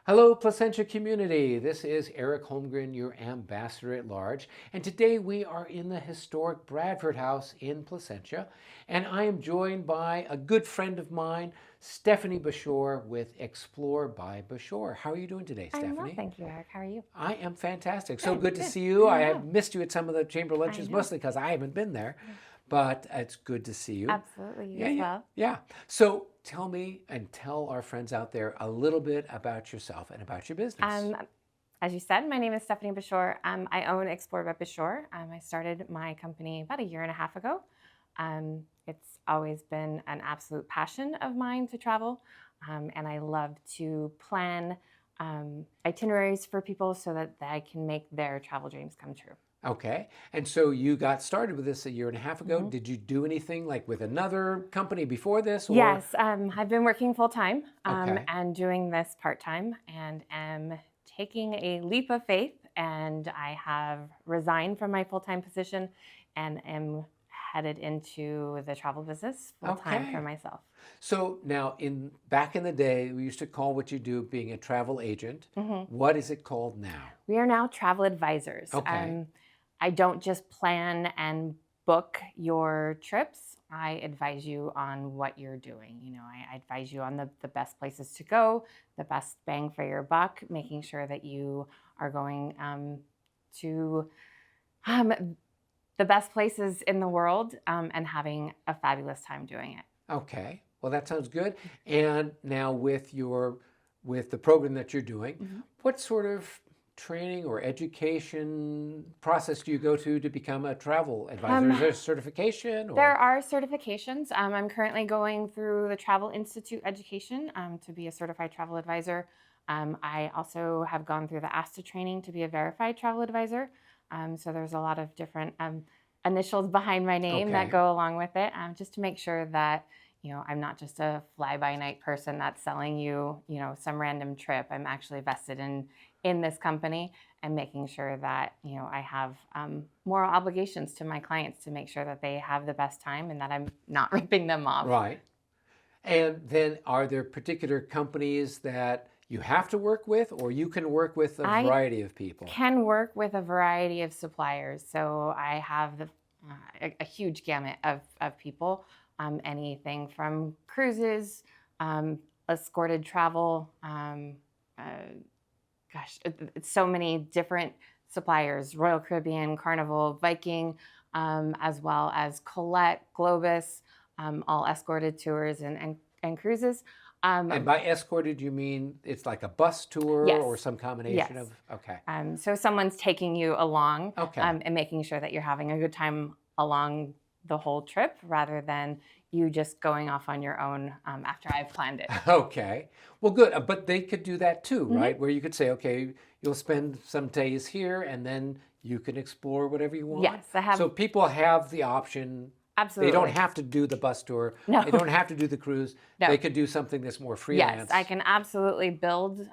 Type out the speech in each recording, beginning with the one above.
Hello, Placentia community. This is Eric Holmgren, your ambassador at large. And today we are in the historic Bradford House in Placentia. And I am joined by a good friend of mine, Stefanie Bushore with Explore by Bushore. How are you doing today, I'm well, Stefanie? thank you, Eric. How are you? I am fantastic. So Good, good to good. see you. I I have know. missed you at some of the chamber I lunches, know. mostly because I haven't been there, Yeah. but it's good to see you. Absolutely, you Yeah, as yeah, well. yeah. So tell me and tell our friends out there a little bit about yourself and about your business. Um, as you said, my name is Stefanie Bushore. I own Explore by Bushore. I started my company about a year and a half ago. It's always been an absolute passion of mine to travel, and I love to plan itineraries for people so that I can make their travel dreams come true. Okay. And so you got started with this a year and a half ago. Mhm. Did you do anything like with another company before this or? Yes, I've been working full time Okay. and doing this part time, and am taking a leap of faith. And I have resigned from my full time position, and am headed into the travel business full time for Okay. myself. So now in back in the day, we used to call what you do being a travel agent. Mhm. What is it called now? We are now travel advisors. Okay. I don't just plan and book your trips. I advise you on what you're doing. I advise you on the best places to go, the best bang for your buck, making sure that you are going to the best places in the world and having a fabulous time doing it. Okay. Well, that sounds good. And now with the program that you're doing, Mhm. what sort of training or education process do you go to become a travel advisor? Is Um, there a certification There or? are certifications. I'm currently going through the Travel Institute education to be a certified travel advisor. I also have gone through the ASTA training to be a verified travel advisor. So there's a lot of different initials behind my name that Okay. go along with it, just to make sure that I'm not just a fly-by-night person that's selling you some random trip. I'm actually vested in this company, and making sure that I have moral obligations to my clients to make sure that they have the best time and that I'm not ripping them off. Right. And then are there particular companies that you have to work with, or you can work with a I variety of people? can work with a variety of suppliers, so I have a huge gamut of people, anything from cruises, escorted travel, uh, it's so many different suppliers: Royal Caribbean, Carnival, Viking, as well as Colette, Globus, all escorted tours and cruises. And Um, by escorted, you mean it's like a bus tour or yes, some combination yes. of? Okay. So someone's taking you along Okay. and making sure that you're having a good time along the whole trip, rather than you just going off on your own after I've planned it. Okay. Well, good. But they could do that too, Hmm. right? Where you could say, okay, you'll spend some days here and then you can explore whatever you want. Yes, I have. So people have the option. They don't Absolutely. have to do the bus tour. No. They don't have to do the cruise. They No. could do something that's more Yes, I freelance. can absolutely build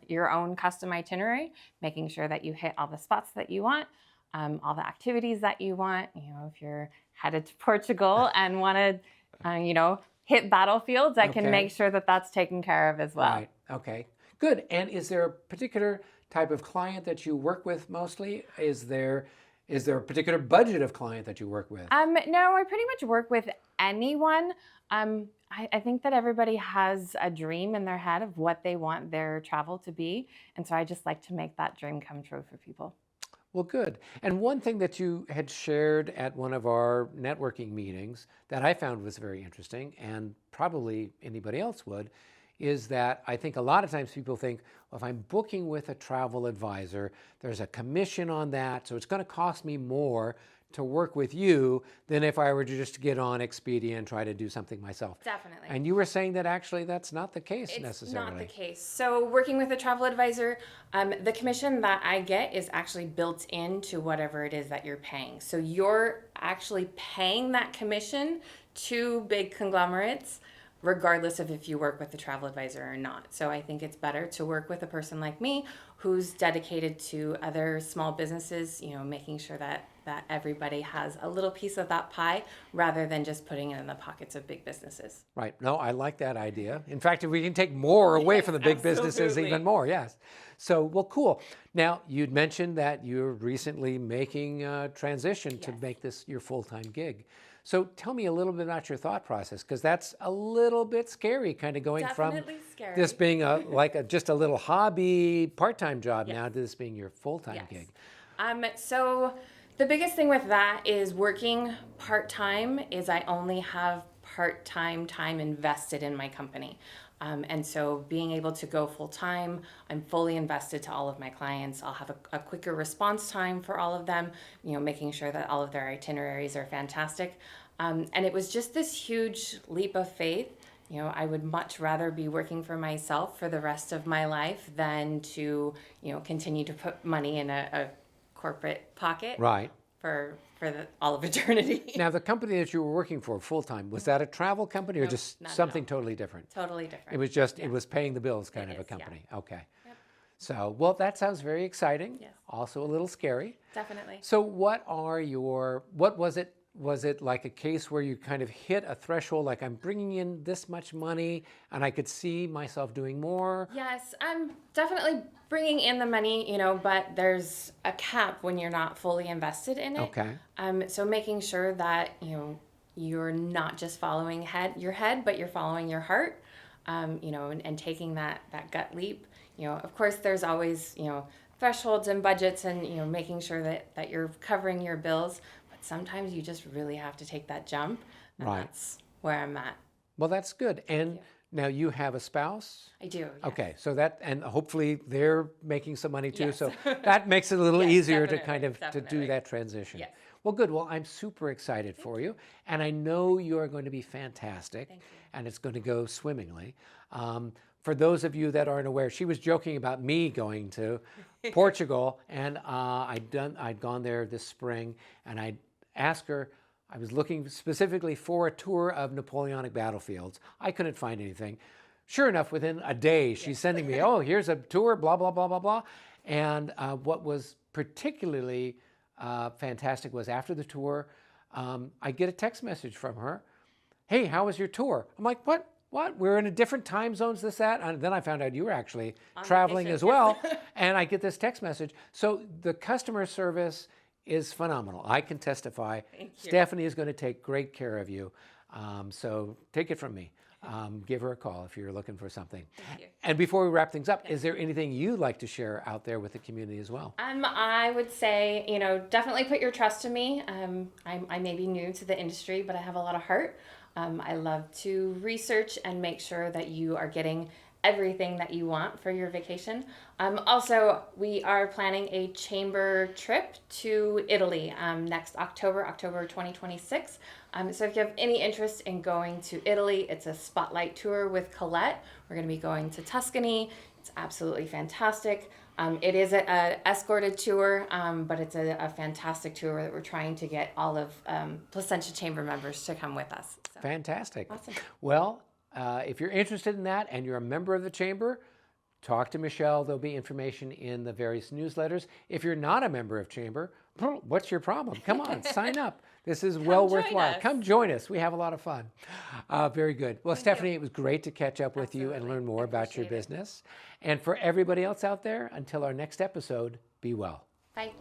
your own custom itinerary, making sure that you hit all the spots that you want, all the activities that you want. If you're headed to Portugal and want to, hit battlefields, I can Okay. make sure that that's taken care of as well. Right. Okay. Good. And is there a particular type of client that you work with mostly? Is there a particular budget of client that you work with? No, I pretty much work with anyone. I think that everybody has a dream in their head of what they want their travel to be. And so I just like to make that dream come true for people. Well, good. And one thing that you had shared at one of our networking meetings that I found was very interesting, and probably anybody else would, is that I think a lot of times people think, well, if I'm booking with a travel advisor, there's a commission on that, so it's going to cost me more to work with you than if I were to just get on Expedia and try to do something myself. Definitely. And you were saying that actually that's not the case It's necessarily. not the case. So, working with a travel advisor, the commission that I get is actually built into whatever it is that you're paying. So, you're actually paying that commission to big conglomerates, regardless of if you work with the travel advisor or not. So, I think it's better to work with a person like me who's dedicated to other small businesses, making sure that that everybody has a little piece of that pie rather than just putting it in the pockets of big businesses. Right. No, I like that idea. In fact, if we can take more away from the big businesses, absolutely. even more, yes. So, well, cool. Now, you'd mentioned that you're recently making a transition to Yes. make this your full-time gig. So tell me a little bit about your thought process, because that's a little bit scary, kind of going Definitely from scary. this being just a little hobby part-time job Yes. now to this being your full-time Yes. gig. So the biggest thing with that is working part-time is I only have part-time time invested in my company. And so being able to go full-time, I'm fully invested to all of my clients. I'll have a quicker response time for all of them, making sure that all of their itineraries are fantastic. And it was just this huge leap of faith. I would much rather be working for myself for the rest of my life than to, continue to put money in a corporate pocket Right. for all of eternity. Now, the company that you were working for full-time, was that a travel company or Nope, just not at something all. totally different? Totally different. It was just, it was paying the bills kind It of a is, yeah. company. Okay. So, well, that sounds very exciting. Yes. Also a little scary. Definitely. So what was it? Was it like a case where you kind of hit a threshold, like I'm bringing in this much money and I could see myself doing more? Yes, I'm definitely bringing in the money, but there's a cap when you're not fully invested in it. Okay. So making sure that, you're not just following your head, but you're following your heart, and taking that gut leap. Of course, there's always, thresholds and budgets and, making sure that you're covering your bills. But sometimes you just really have to take that jump. And Right. that's where I'm at. Well, that's good. And now you have a spouse? I do. Yes. Okay, so and hopefully they're making some money too, Yes. so that makes it a little Yes, easier to definitely, kind of to do definitely. that transition. Yes. Well, good. Well, I'm super excited for you, and I know you are going to be fantastic, Thank you. and it's going to go swimmingly. For those of you that aren't aware, she was joking about me going to Portugal, and I'd gone there this spring, and I asked her. I was looking specifically for a tour of Napoleonic battlefields. I couldn't find anything. Sure enough, within a day, she's sending me, oh, here's a tour, blah, blah, blah, blah, blah. And what was particularly fantastic was after the tour, I get a text message from her. Hey, how was your tour? I'm like, what? We're in a different time zones, this, that. And then I found out you were actually traveling vacation, as well. And I get this text message. So the customer service is phenomenal. I can testify. Thank you. Stephanie is going to take great care of you. So take it from me. Give her a call if you're looking for something. Thank you. And before we wrap things up, is there anything you'd like to share out there with the community as well? I would say, definitely put your trust in me. I may be new to the industry, but I have a lot of heart. I love to research and make sure that you are getting everything that you want for your vacation. Also, we are planning a chamber trip to Italy next October 2026. So if you have any interest in going to Italy, it's a spotlight tour with Colette. We're going to be going to Tuscany. It's absolutely fantastic. It is an escorted tour, but it's a fantastic tour that we're trying to get all of Placentia Chamber members to come with us. So. Fantastic. Awesome. Well, if you're interested in that and you're a member of the chamber, talk to Michelle. There'll be information in the various newsletters. If you're not a member of chamber, what's your problem? Come on, sign up. This is well join worthwhile. us. Come join us. We have a lot of fun. Very good. Well, Stephanie, it was great to catch up with you and Absolutely. learn more I about your appreciate it. business. And for everybody else out there, until our next episode, be well. Bye.